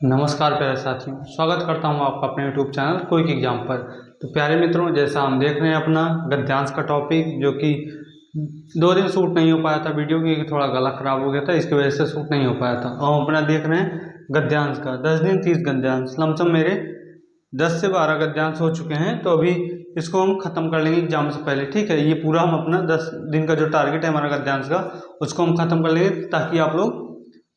नमस्कार प्यारे साथियों, स्वागत करता हूं आपका अपने YouTube चैनल क्विक एग्जाम पर। तो प्यारे मित्रों, जैसा हम देख रहे हैं अपना गद्यांश का टॉपिक, जो कि 2 दिन शूट नहीं हो पाया था वीडियो, क्योंकि थोड़ा गला खराब हो गया था, इसकी वजह से शूट नहीं हो पाया था। और हम अपना देख रहे हैं गद्यांश का 10 दिन 30 गद्यांश। लमसम मेरे 10 से 12 गद्यांश हो चुके हैं, तो अभी इसको हम खत्म कर लेंगे एग्जाम से पहले। ठीक है, ये पूरा हम अपना 10 दिन का जो टारगेट है हमारा गद्यांश का, उसको हम खत्म कर लेंगे ताकि आप लोग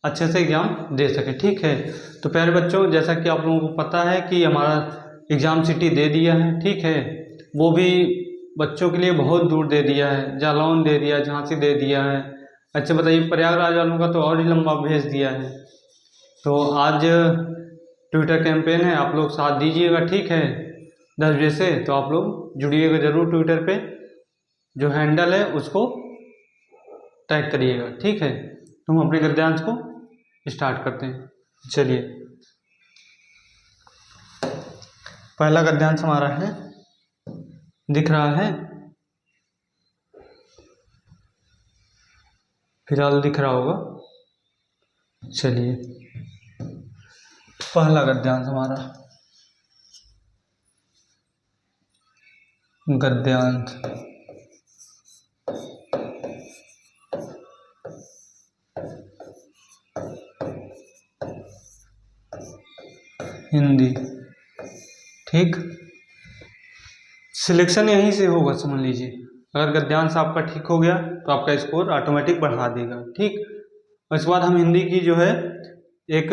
अच्छे से एग्जाम दे सके। ठीक है, तो प्यारे बच्चों, जैसा कि आप लोगों को पता है कि हमारा एग्जाम सिटी दे दिया है। ठीक है, वो भी बच्चों के लिए बहुत दूर दे दिया है, जालौन दे दिया, झांसी दे दिया है। अच्छा बताइए, प्रयागराज वालों का तो और ही लंबा भेज दिया है। तो आज ट्विटर कैंपेन है, आप लोग साथ दीजिएगा। ठीक है, 10 बजे से तो आप लोग जुड़िएगा जरूर। ट्विटर पे जो हैंडल है उसको टैग करिएगा। ठीक है, तो हम अपने गद्यांश को स्टार्ट करते हैं। चलिए, पहला गद्यांश हमारा है, दिख रहा है, फिलहाल दिख रहा होगा। चलिए, पहला गद्यांश हमारा, गद्यांश हिंदी। ठीक, सिलेक्शन यहीं से होगा, समझ लीजिए। अगर गद्यांश आपका ठीक हो गया तो आपका स्कोर ऑटोमेटिक बढ़ा देगा। ठीक, उसके बाद हम हिंदी की जो है एक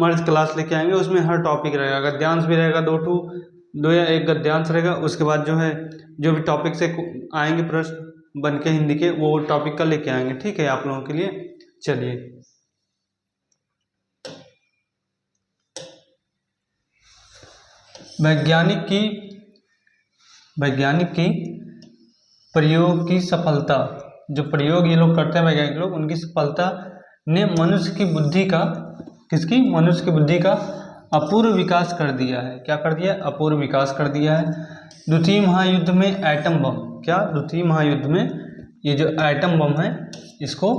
मर्ज क्लास लेके आएंगे, उसमें हर टॉपिक रहेगा, गद्यांश भी रहेगा, दो या एक गद्यांश रहेगा। उसके बाद जो है जो भी टॉपिक से आएंगे प्रश्न बन के हिंदी के, वो टॉपिक का लेके आएंगे। ठीक है, आप लोगों के लिए। चलिए, वैज्ञानिक की प्रयोग की सफलता, जो प्रयोग ये लोग करते हैं वैज्ञानिक लोग, उनकी सफलता ने मनुष्य की बुद्धि का, किसकी, मनुष्य की बुद्धि का अपूर्व विकास कर दिया है। क्या कर दिया है? अपूर्व विकास कर दिया है। द्वितीय महायुद्ध में एटम बम, क्या, द्वितीय महायुद्ध में ये जो एटम बम है, इसको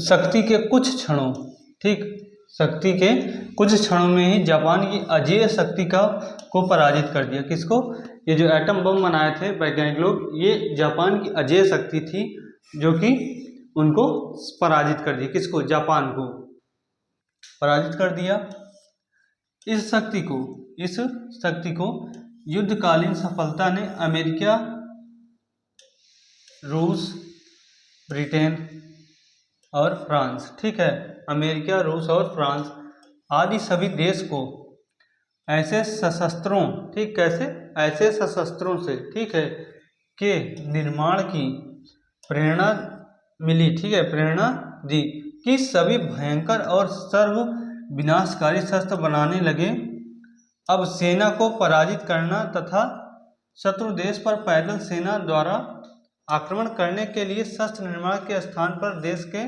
शक्ति के कुछ क्षणों, ठीक, शक्ति के कुछ क्षणों में ही जापान की अजेय शक्ति को पराजित कर दिया। किसको? ये जो एटम बम बनाए थे वैज्ञानिक लोग, ये जापान की अजेय शक्ति थी, जो कि उनको पराजित कर दिया। किसको? जापान को पराजित कर दिया। इस शक्ति को युद्धकालीन सफलता ने अमेरिका, रूस, ब्रिटेन और फ्रांस, ठीक है, अमेरिका, रूस और फ्रांस आदि सभी देश को ऐसे सशस्त्रों, ठीक, कैसे, ऐसे सशस्त्रों से, ठीक है, के निर्माण की प्रेरणा मिली। ठीक है, प्रेरणा दी कि सभी भयंकर और सर्व विनाशकारी शस्त्र बनाने लगे। अब सेना को पराजित करना तथा शत्रु देश पर पैदल सेना द्वारा आक्रमण करने के लिए शस्त्र निर्माण के स्थान पर देश के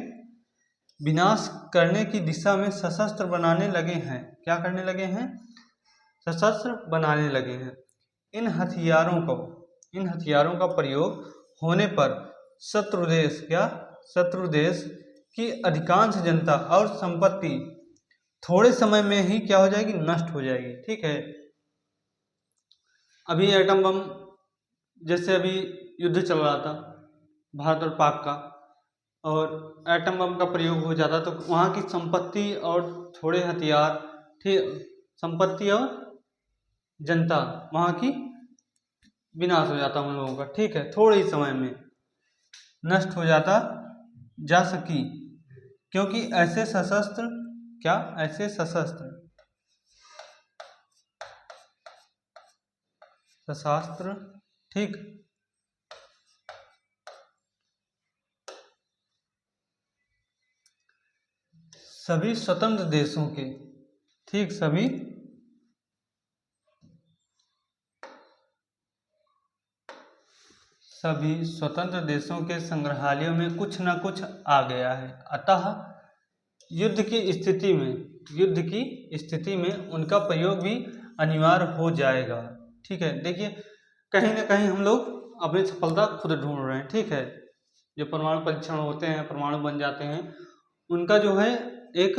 विनाश करने की दिशा में सशस्त्र बनाने लगे हैं। क्या करने लगे हैं? सशस्त्र बनाने लगे हैं। इन हथियारों का प्रयोग होने पर शत्रु देश, क्या, शत्रु देश की अधिकांश जनता और संपत्ति थोड़े समय में ही क्या हो जाएगी? नष्ट हो जाएगी। ठीक है, अभी एटम बम, जैसे अभी युद्ध चल रहा था भारत और पाक का, और एटम बम का प्रयोग हो जाता तो वहाँ की संपत्ति और थोड़े हथियार, ठीक, संपत्ति और जनता वहाँ की विनाश हो जाता उन लोगों का। ठीक है, थोड़े ही समय में नष्ट हो जाता जा सकी, क्योंकि ऐसे सशस्त्र, क्या, ऐसे शस्त्र ठीक, सभी स्वतंत्र देशों के, ठीक, सभी स्वतंत्र देशों के संग्रहालयों में कुछ न कुछ आ गया है। अतः युद्ध की स्थिति में उनका प्रयोग भी अनिवार्य हो जाएगा। ठीक है, देखिए, कहीं ना कहीं हम लोग अपनी सफलता खुद ढूंढ रहे हैं। ठीक है, जो परमाणु परीक्षण होते हैं, परमाणु बन जाते हैं, उनका जो है एक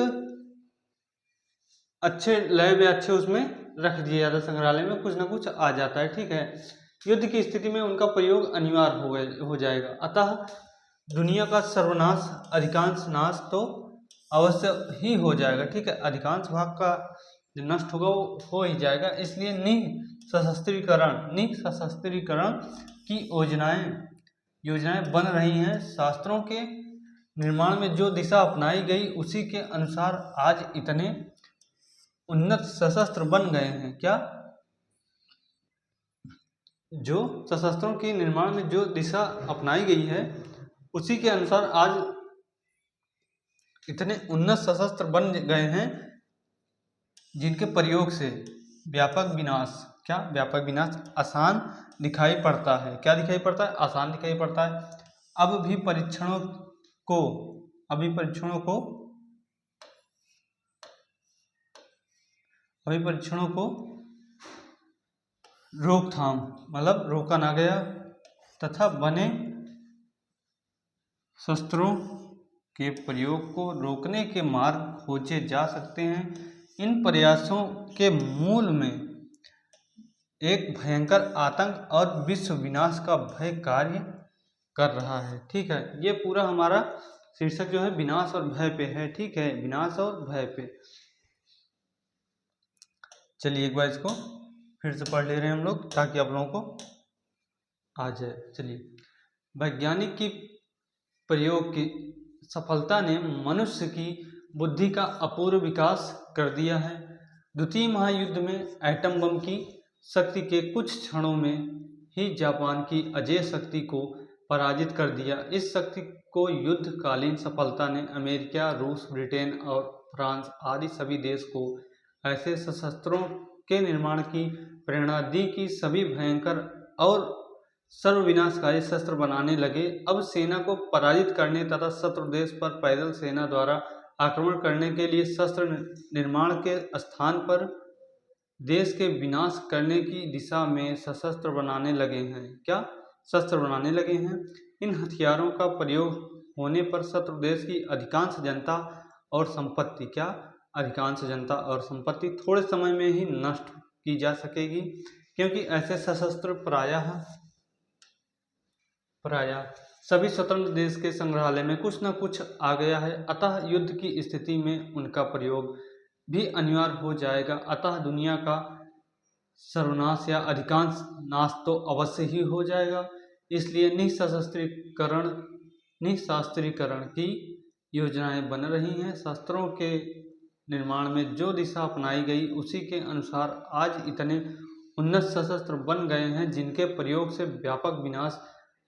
अच्छे लैब या अच्छे उसमें रख दिया जाता है, संग्रहालय में कुछ ना कुछ आ जाता है। ठीक है, युद्ध की स्थिति में उनका प्रयोग अनिवार्य हो जाएगा। अतः दुनिया का सर्वनाश, अधिकांश नाश तो अवश्य ही हो जाएगा। ठीक है, अधिकांश भाग का जो नष्ट होगा वो हो ही जाएगा। इसलिए निःशस्त्रीकरण की योजनाएं बन रही हैं। शास्त्रों के निर्माण में जो दिशा अपनाई गई उसी के अनुसार आज इतने उन्नत सशस्त्र बन गए हैं। क्या? जो सशस्त्रों के निर्माण में जो दिशा अपनाई गई है उसी के अनुसार आज इतने उन्नत सशस्त्र बन गए हैं जिनके प्रयोग से व्यापक विनाश आसान दिखाई पड़ता है। क्या दिखाई पड़ता है? आसान दिखाई पड़ता है। अब भी परीक्षणों को रोकथाम मतलब रोका ना गया तथा बने शस्त्रों के प्रयोग को रोकने के मार्ग खोजे जा सकते हैं। इन प्रयासों के मूल में एक भयंकर आतंक और विश्व विनाश का भय कार्य कर रहा है। ठीक है, ये पूरा हमारा शीर्षक जो है विनाश और भय पे है। ठीक है, विनाश और भय पे। चलिए एक बार इसको फिर से पढ़ ले रहे हैं हम लोग ताकि आप लोगों को आ जाए। चलिए, वैज्ञानिक की प्रयोग की सफलता ने मनुष्य की बुद्धि का अपूर्व विकास कर दिया है। द्वितीय महायुद्ध में एटम बम की शक्ति के कुछ क्षणों में ही जापान की अजेय शक्ति को पराजित कर दिया। इस शक्ति को युद्धकालीन सफलता ने अमेरिका, रूस, ब्रिटेन और फ्रांस आदि सभी देश को ऐसे शस्त्रों के निर्माण की प्रेरणा दी कि सभी भयंकर और सर्वविनाशकारी शस्त्र बनाने लगे। अब सेना को पराजित करने तथा शत्रु देश पर पैदल सेना द्वारा आक्रमण करने के लिए शस्त्र निर्माण के स्थान पर देश के विनाश करने की दिशा में शस्त्र बनाने लगे हैं। क्या? शस्त्र बनाने लगे हैं। इन हथियारों का प्रयोग होने पर शत्रु देश की अधिकांश जनता और संपत्ति थोड़े समय में ही नष्ट की जा सकेगी, क्योंकि ऐसे सशस्त्र प्रायः सभी स्वतंत्र देश के संग्रहालय में कुछ न कुछ आ गया है। अतः युद्ध की स्थिति में उनका प्रयोग भी अनिवार्य हो जाएगा। अतः दुनिया का सर्वनाश या अधिकांश नाश तो अवश्य ही हो जाएगा। इसलिए निःशस्त्रीकरण की योजनाएं बन रही हैं। शस्त्रों के निर्माण में जो दिशा अपनाई गई उसी के अनुसार आज इतने उन्नत सशस्त्र बन गए हैं जिनके प्रयोग से व्यापक विनाश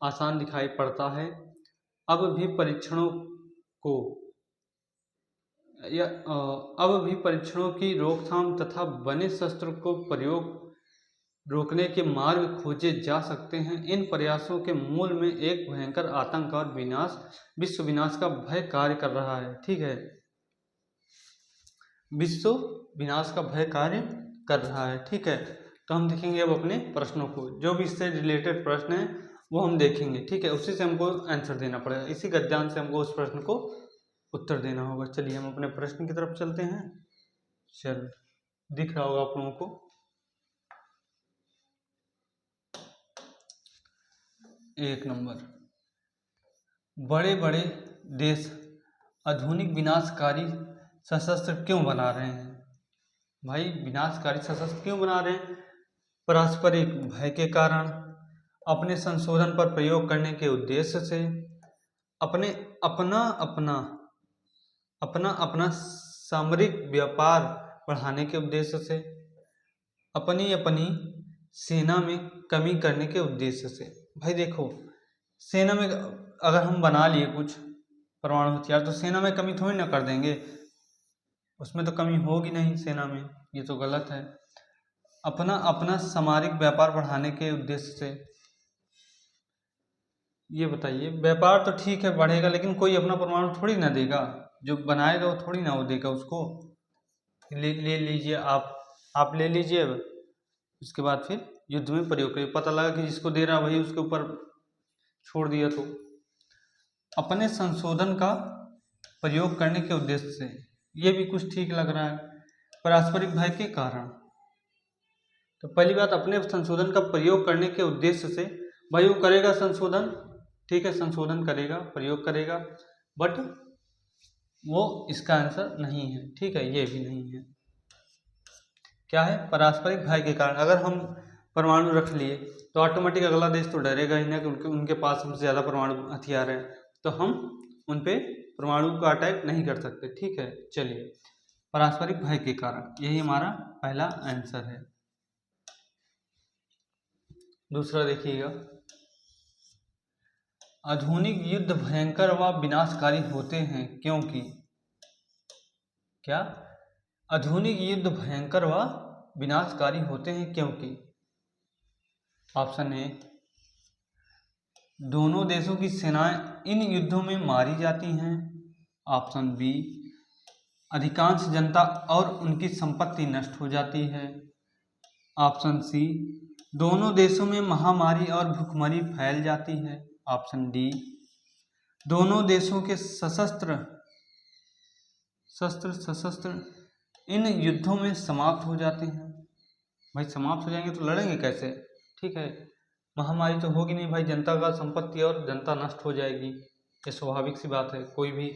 आसान दिखाई पड़ता है। अब भी परीक्षणों की रोकथाम तथा बने शस्त्र को प्रयोग रोकने के मार्ग खोजे जा सकते हैं। इन प्रयासों के मूल में एक भयंकर आतंक और विश्व विनाश का भय कार्य कर रहा है। ठीक है, विश्व विनाश का भय कार्य कर रहा है। ठीक है, तो हम देखेंगे अब अपने प्रश्नों को, जो भी इससे रिलेटेड प्रश्न है वो हम देखेंगे। ठीक है, उसी से हमको आंसर देना पड़ेगा, इसी गद्यांश से हमको उस प्रश्न को उत्तर देना होगा। चलिए हम अपने प्रश्न की तरफ चलते हैं। चल दिख रहा होगा आप लोगों को। एक नंबर, बड़े बड़े देश आधुनिक विनाशकारी सशस्त्र क्यों बना रहे हैं? भाई, विनाशकारी सशस्त्र क्यों बना रहे हैं? पारस्परिक भय के कारण, अपने संशोधन पर प्रयोग करने के उद्देश्य से, अपना अपना सामरिक व्यापार बढ़ाने के उद्देश्य से, अपनी सेना में कमी करने के उद्देश्य से। भाई देखो, सेना में अगर हम बना लिए कुछ परमाणु हथियार तो सेना में कमी थोड़ी ना कर देंगे, उसमें तो कमी होगी नहीं सेना में, ये तो गलत है। अपना सामरिक व्यापार बढ़ाने के उद्देश्य से, ये बताइए, व्यापार तो ठीक है बढ़ेगा लेकिन कोई अपना परमाणु थोड़ी ना देगा, जो बनाएगा वो थोड़ी ना वो देगा उसको। ले लीजिए आप ले लीजिए, उसके बाद फिर युद्ध में प्रयोग करिए, पता लगा कि जिसको दे रहा वही उसके ऊपर छोड़ दिया तो। अपने संशोधन का प्रयोग करने के उद्देश्य से, ये भी कुछ ठीक लग रहा है। पारस्परिक भय के कारण। तो पहली बात, अपने संशोधन का प्रयोग करने के उद्देश्य से भाई वो करेगा संशोधन, ठीक है, संशोधन करेगा, प्रयोग करेगा, बट वो इसका आंसर नहीं है, ठीक है, ये भी नहीं है। क्या है? पारस्परिक भय के कारण। अगर हम परमाणु रख लिए तो ऑटोमेटिक अगला देश तो डरेगा ही ना कि उनके पास हमसे ज़्यादा परमाणु हथियार हैं, तो हम उन पे परमाणु का अटैक नहीं कर सकते, ठीक है। चलिए, पारस्परिक भय के कारण, यही हमारा पहला आंसर है। दूसरा देखिएगा, आधुनिक युद्ध भयंकर व विनाशकारी होते हैं क्योंकि। क्या? आधुनिक युद्ध भयंकर व विनाशकारी होते हैं क्योंकि। ऑप्शन ए, दोनों देशों की सेनाएं इन युद्धों में मारी जाती हैं। ऑप्शन बी, अधिकांश जनता और उनकी संपत्ति नष्ट हो जाती है। ऑप्शन सी, दोनों देशों में महामारी और भूखमरी फैल जाती है। ऑप्शन डी, दोनों देशों के सशस्त्र इन युद्धों में समाप्त हो जाते हैं। भाई समाप्त हो जाएंगे तो लड़ेंगे कैसे, ठीक है। महामारी तो होगी नहीं भाई, जनता का संपत्ति और जनता नष्ट हो जाएगी, ये स्वाभाविक सी बात है। कोई भी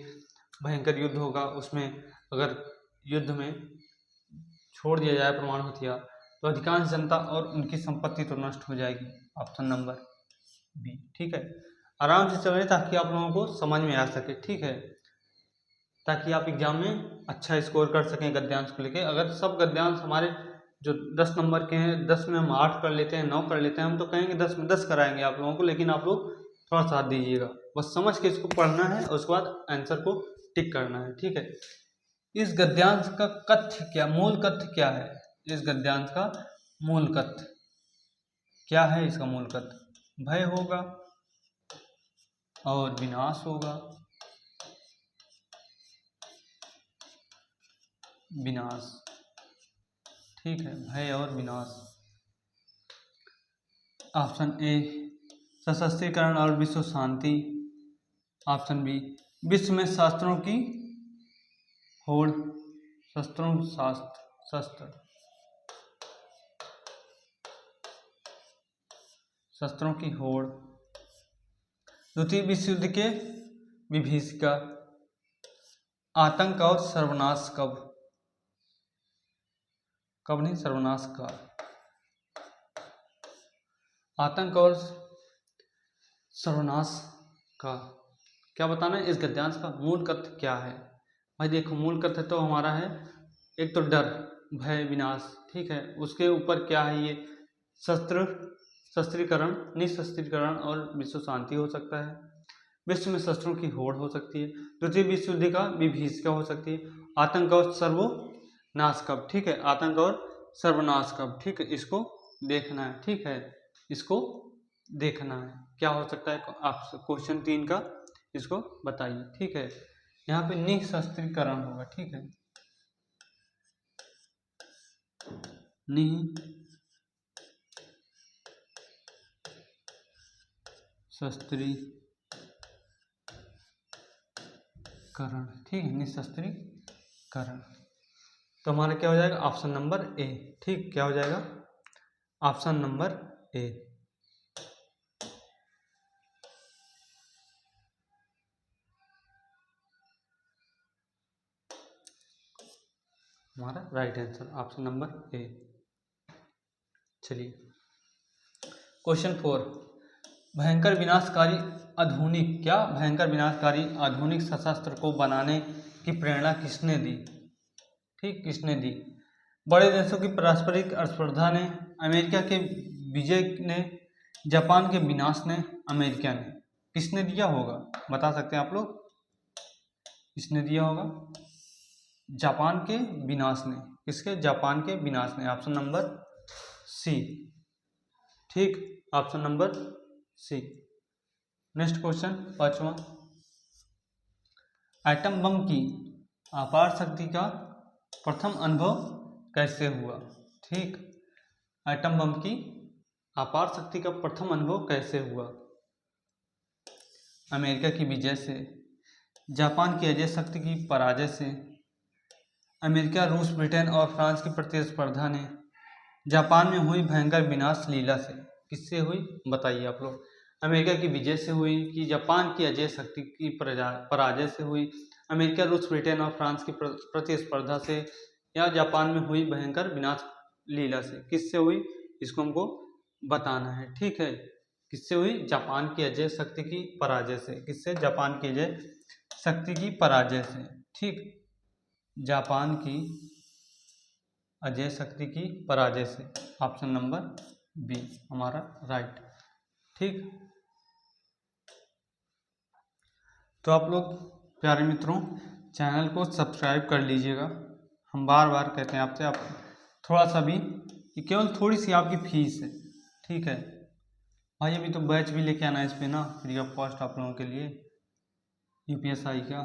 भयंकर युद्ध होगा, उसमें अगर युद्ध में छोड़ दिया जाए परमाणु हथियार तो अधिकांश जनता और उनकी संपत्ति तो नष्ट हो जाएगी। ऑप्शन नंबर बी, ठीक है। आराम से चलें ताकि आप लोगों को समझ में आ सके, ठीक है, ताकि आप एग्जाम में अच्छा स्कोर कर सकें गद्यांश को लेके। अगर सब गद्यांश हमारे जो 10 नंबर के हैं, 10 में हम 8 कर लेते हैं, 9 कर लेते हैं, हम तो कहेंगे 10 में 10 कराएंगे आप लोगों को, लेकिन आप लोग थोड़ा साथ दीजिएगा, बस समझ के इसको पढ़ना है और उसके बाद आंसर को टिक करना है, ठीक है। इस गद्यांश का कथ्य क्या, मूल कथ्य क्या है? इस गद्यांश का मूल कथ्य क्या है? इसका मूल कथ्य भय होगा और विनाश होगा, विनाश, ठीक है, भय और विनाश। ऑप्शन ए, सशस्त्रीकरण और विश्व शांति। ऑप्शन बी, विश्व में शस्त्रों की होड़, शस्त्रों की होड़। द्वितीय विश्व युद्ध के विभीषिका। आतंक और सर्वनाश कब नहीं, सर्वनाश का। आतंक और सर्वनाश का क्या बताना है? इस गद्यांश का मूल कथ्य क्या है? भाई देखो, मूल कथ्य तो हमारा है, एक तो डर, भय, विनाश, ठीक है। उसके ऊपर क्या है? ये शस्त्रीकरण, निशस्त्रीकरण और विश्व शांति हो सकता है। विश्व में शस्त्रों की होड़ हो सकती है। द्वितीय विश्व युद्ध का विभीषिका हो सकती है। आतंक और सर्वनाश कब, ठीक है, आतंक और सर्वनाश कब, ठीक है, इसको देखना है, ठीक है, इसको देखना है क्या हो सकता है। आप क्वेश्चन 3 का इसको बताइए, ठीक है। यहाँ पे निशस्त्रीकरण होगा, ठीक है, निशस्त्रीकरण, ठीक है, निशस्त्रीकरण। तो हमारा क्या हो जाएगा? ऑप्शन नंबर ए, ठीक, क्या हो जाएगा? Option number A. हमारा right answer option number A. चलिए, क्वेश्चन 4, भयंकर विनाशकारी आधुनिक, क्या भयंकर विनाशकारी आधुनिक सशस्त्र को बनाने की प्रेरणा किसने दी? ठीक, किसने दी? बड़े देशों की पारस्परिक स्पर्धा ने, अमेरिका के विजय ने, जापान के विनाश ने, अमेरिका ने। किसने दिया होगा, बता सकते हैं आप लोग? किसने दिया होगा? जापान के विनाश ने। किसके? जापान के विनाश ने। ऑप्शन नंबर सी, ठीक, option number C. Next question 5वां, एटम बम की अपार शक्ति का प्रथम अनुभव कैसे हुआ? ठीक, एटम बम की अपार शक्ति का प्रथम अनुभव कैसे हुआ? अमेरिका की विजय से, जापान की अजय शक्ति की पराजय से, अमेरिका, रूस, ब्रिटेन और फ्रांस की प्रतिस्पर्धा ने जापान में हुई भयंकर विनाश लीला से। किससे हुई बताइए आप लोग। अमेरिका की विजय से हुई कि जापान की अजय शक्ति की पराजय से हुई, अमेरिका, रूस, ब्रिटेन और फ्रांस की प्रतिस्पर्धा से, या जापान में हुई भयंकर विनाश लीला से। किससे हुई इसको हमको बताना है, ठीक है। किससे हुई? जापान की अजय शक्ति की पराजय से। किससे? जापान की अजय शक्ति की पराजय से, ठीक। जापान की अजय शक्ति की पराजय से। ऑप्शन नंबर बी हमारा राइट, ठीक। तो आप लोग प्यारे मित्रों चैनल को सब्सक्राइब कर लीजिएगा। हम बार बार कहते हैं आपसे, आप थोड़ा सा भी, केवल थोड़ी सी आपकी फीस है, ठीक है भाई। अभी तो बैच भी लेके आना है इस पे ना, फ्री ऑफ कॉस्ट आप लोगों के लिए, यूपीएसआई का।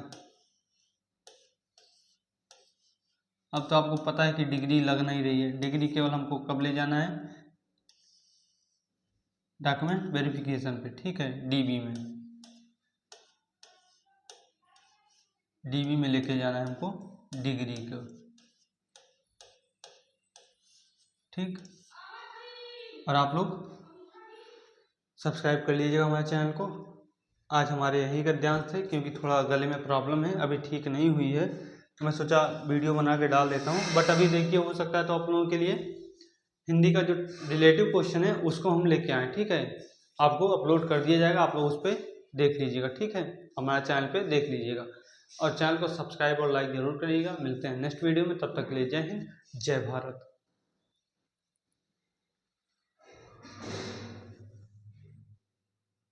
अब तो आपको पता है कि डिग्री लग नहीं रही है। डिग्री केवल हमको कब ले जाना है? डॉक्यूमेंट वेरिफिकेशन पे, ठीक है, डीबी में। डीबी में लेके जाना है हमको डिग्री को, ठीक। और आप लोग सब्सक्राइब कर लीजिएगा हमारे चैनल को। आज हमारे यही गद्यांश थे, क्योंकि थोड़ा गले में प्रॉब्लम है, अभी ठीक नहीं हुई है, तो मैं सोचा वीडियो बना के डाल देता हूँ। बट अभी देखिए, हो सकता है तो आप लोगों के लिए हिंदी का जो रिलेटिव क्वेश्चन है उसको हम लेके आए, ठीक है। आपको अपलोड कर दिया जाएगा, आप लोग उस पर देख लीजिएगा, ठीक है। हमारे चैनल पे देख लीजिएगा और चैनल को सब्सक्राइब और लाइक जरूर करिएगा। मिलते हैं नेक्स्ट वीडियो में, तब तक के लिए जय हिंद, जय भारत।